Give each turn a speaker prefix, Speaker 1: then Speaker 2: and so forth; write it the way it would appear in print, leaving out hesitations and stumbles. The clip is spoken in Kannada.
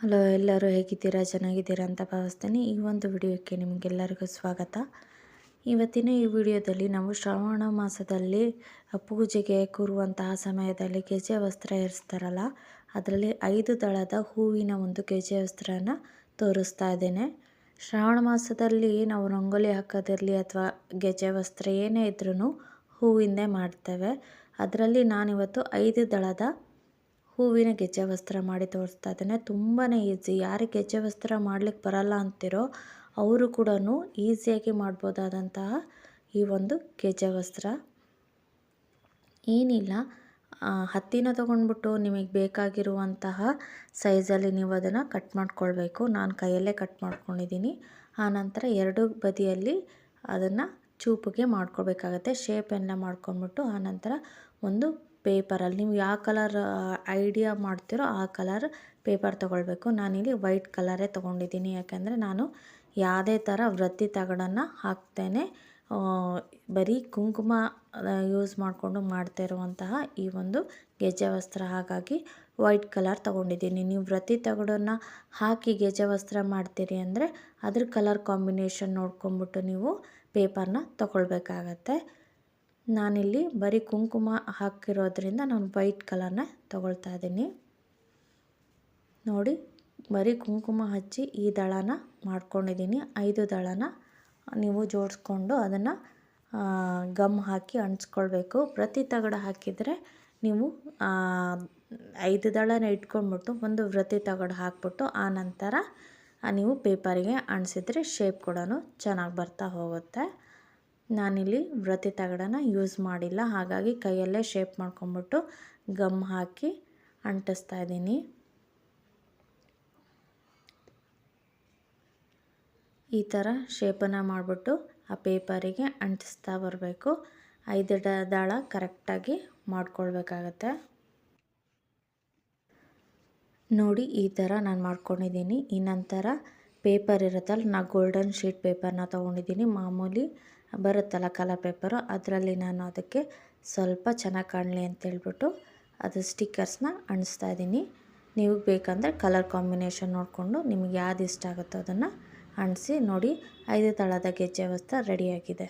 Speaker 1: ಹಲೋ, ಎಲ್ಲರೂ ಹೇಗಿದ್ದೀರಾ? ಚೆನ್ನಾಗಿದ್ದೀರಾ ಅಂತ ಭಾವಿಸ್ತೀನಿ. ಈ ಒಂದು ವಿಡಿಯೋಕ್ಕೆ ನಿಮಗೆಲ್ಲರಿಗೂ ಸ್ವಾಗತ. ಇವತ್ತಿನ ಈ ವಿಡಿಯೋದಲ್ಲಿ ನಾವು ಶ್ರಾವಣ ಮಾಸದಲ್ಲಿ ಪೂಜೆಗೆ ಕೂರುವಂತಹ ಸಮಯದಲ್ಲಿ ಗೆಜೆ ವಸ್ತ್ರ ಇರಿಸ್ತಾರಲ್ಲ, ಅದರಲ್ಲಿ 5 ದಳದ ಹೂವಿನ ಒಂದು ಗೆಜೆ ವಸ್ತ್ರನ ತೋರಿಸ್ತಾ ಇದ್ದೇನೆ. ಶ್ರಾವಣ ಮಾಸದಲ್ಲಿ ನಾವು ರಂಗೋಲಿ ಹಾಕೋದಿರಲಿ ಅಥವಾ ಗೆಜೆ ವಸ್ತ್ರ ಏನೇ ಇದ್ರೂ ಹೂವಿಂದೇ ಮಾಡ್ತೇವೆ. ಅದರಲ್ಲಿ ನಾನಿವತ್ತು 5 ದಳದ ಹೂವಿನ ಗೆಜ್ಜೆ ವಸ್ತ್ರ ಮಾಡಿ ತೋರಿಸ್ತಾ ಇದ್ದೇನೆ. ತುಂಬಾ ಈಸಿ. ಯಾರಿಗೆ ಗೆಜ್ಜೆ ವಸ್ತ್ರ ಮಾಡಲಿಕ್ಕೆ ಬರಲ್ಲ ಅಂತಿರೋ ಅವರು ಕೂಡ ಈಸಿಯಾಗಿ ಮಾಡ್ಬೋದಾದಂತಹ ಈ ಒಂದು ಗೆಜ್ಜೆ ವಸ್ತ್ರ. ಏನಿಲ್ಲ, ಹತ್ತಿನ ತೊಗೊಂಡ್ಬಿಟ್ಟು ನಿಮಗೆ ಬೇಕಾಗಿರುವಂತಹ ಸೈಜಲ್ಲಿ ನೀವು ಅದನ್ನು ಕಟ್ ಮಾಡ್ಕೊಳ್ಬೇಕು. ನಾನು ಕೈಯಲ್ಲೇ ಕಟ್ ಮಾಡ್ಕೊಂಡಿದ್ದೀನಿ. ಆನಂತರ 2 ಬದಿಯಲ್ಲಿ ಅದನ್ನು ಚೂಪಿಗೆ ಮಾಡ್ಕೊಳ್ಬೇಕಾಗತ್ತೆ. ಶೇಪೆಲ್ಲ ಮಾಡ್ಕೊಂಡ್ಬಿಟ್ಟು ಆನಂತರ ಒಂದು ಪೇಪರಲ್ಲಿ ನೀವು ಯಾವ ಕಲರ್ ಐಡಿಯಾ ಮಾಡ್ತೀರೋ ಆ ಕಲರ್ ಪೇಪರ್ ತೊಗೊಳ್ಬೇಕು. ನಾನಿಲ್ಲಿ ವೈಟ್ ಕಲರೇ ತೊಗೊಂಡಿದ್ದೀನಿ, ಯಾಕೆಂದರೆ ನಾನು ಯಾವುದೇ ಥರ ವೃತ್ತಿ ತಗಡನ್ನು ಹಾಕ್ತೇನೆ, ಬರೀ ಕುಂಕುಮ ಯೂಸ್ ಮಾಡಿಕೊಂಡು ಮಾಡ್ತಾ ಇರುವಂತಹ ಈ ಒಂದು ಗೆಜ್ಜೆ ವಸ್ತ್ರ. ಹಾಗಾಗಿ ವೈಟ್ ಕಲರ್ ತೊಗೊಂಡಿದ್ದೀನಿ. ನೀವು ವೃತ್ತಿ ತಗಡನ್ನು ಹಾಕಿ ಗೆಜ್ಜೆ ವಸ್ತ್ರ ಮಾಡ್ತೀರಿ ಅಂದರೆ ಅದ್ರ ಕಲರ್ ಕಾಂಬಿನೇಷನ್ ನೋಡ್ಕೊಂಬಿಟ್ಟು ನೀವು ಪೇಪರ್ನ ತೊಗೊಳ್ಬೇಕಾಗತ್ತೆ. ನಾನಿಲ್ಲಿ ಬರೀ ಕುಂಕುಮ ಹಾಕಿರೋದ್ರಿಂದ ನಾನು ವೈಟ್ ಕಲರ್ನ ತೊಗೊಳ್ತಾ ಇದ್ದೀನಿ. ನೋಡಿ, ಬರೀ ಕುಂಕುಮ ಹಚ್ಚಿ ಈ ದಳನ ಮಾಡ್ಕೊಂಡಿದ್ದೀನಿ. 5 ದಳನ ನೀವು ಜೋಡಿಸ್ಕೊಂಡು ಅದನ್ನು ಗಮ್ ಹಾಕಿ ಅಂಟಿಸ್ಕೊಳ್ಬೇಕು. ಪ್ರತಿ ತಗಡ ಹಾಕಿದರೆ ನೀವು 5 ದಳನ ಇಟ್ಕೊಂಡ್ಬಿಟ್ಟು ಒಂದು ವೃತ್ತಿ ತಗಡು ಹಾಕ್ಬಿಟ್ಟು ಆನಂತರ ನೀವು ಪೇಪರಿಗೆ ಅಂಟಿಸಿದ್ರೆ ಶೇಪ್ ಕೂಡ ಚೆನ್ನಾಗಿ ಬರ್ತಾ ಹೋಗುತ್ತೆ. ನಾನಿಲ್ಲಿ ವೃತ್ತಿ ತಗಡನ್ನು ಯೂಸ್ ಮಾಡಿಲ್ಲ, ಹಾಗಾಗಿ ಕೈಯಲ್ಲೇ ಶೇಪ್ ಮಾಡ್ಕೊಂಬಿಟ್ಟು ಗಮ್ ಹಾಕಿ ಅಂಟಿಸ್ತಾ ಇದ್ದೀನಿ. ಈ ಥರ ಶೇಪನ್ನು ಮಾಡಿಬಿಟ್ಟು ಆ ಪೇಪರಿಗೆ ಅಂಟಿಸ್ತಾ ಬರಬೇಕು. 5 ದಳ ಕರೆಕ್ಟಾಗಿ ಮಾಡ್ಕೊಳ್ಬೇಕಾಗತ್ತೆ. ನೋಡಿ, ಈ ಥರ ನಾನು ಮಾಡ್ಕೊಂಡಿದ್ದೀನಿ. ಈ ನಂತರ ಪೇಪರ್ ಇರುತ್ತಲ್ಲ, ನಾನು ಗೋಲ್ಡನ್ ಶೀಟ್ ಪೇಪರ್ನ ತೊಗೊಂಡಿದ್ದೀನಿ. ಮಾಮೂಲಿ ಬರುತ್ತಲ್ಲ ಕಲರ್ ಪೇಪರು, ಅದರಲ್ಲಿ ನಾನು ಅದಕ್ಕೆ ಸ್ವಲ್ಪ ಚೆನ್ನಾಗಿ ಕಾಣಲಿ ಅಂತೇಳ್ಬಿಟ್ಟು ಅದು ಸ್ಟಿಕ್ಕರ್ಸ್ನ ಅಂಟಿಸ್ತಾ ಇದ್ದೀನಿ. ನೀವು ಬೇಕಂದರೆ ಕಲರ್ ಕಾಂಬಿನೇಷನ್ ನೋಡಿಕೊಂಡು ನಿಮಗೆ ಯಾವ್ದು ಇಷ್ಟ ಆಗುತ್ತೋ ಅದನ್ನು ಅಂಟಿಸಿ. ನೋಡಿ, 5 ದಳದ ಗೆಜ್ಜೆ ವಸ್ತ್ರ ರೆಡಿಯಾಗಿದೆ.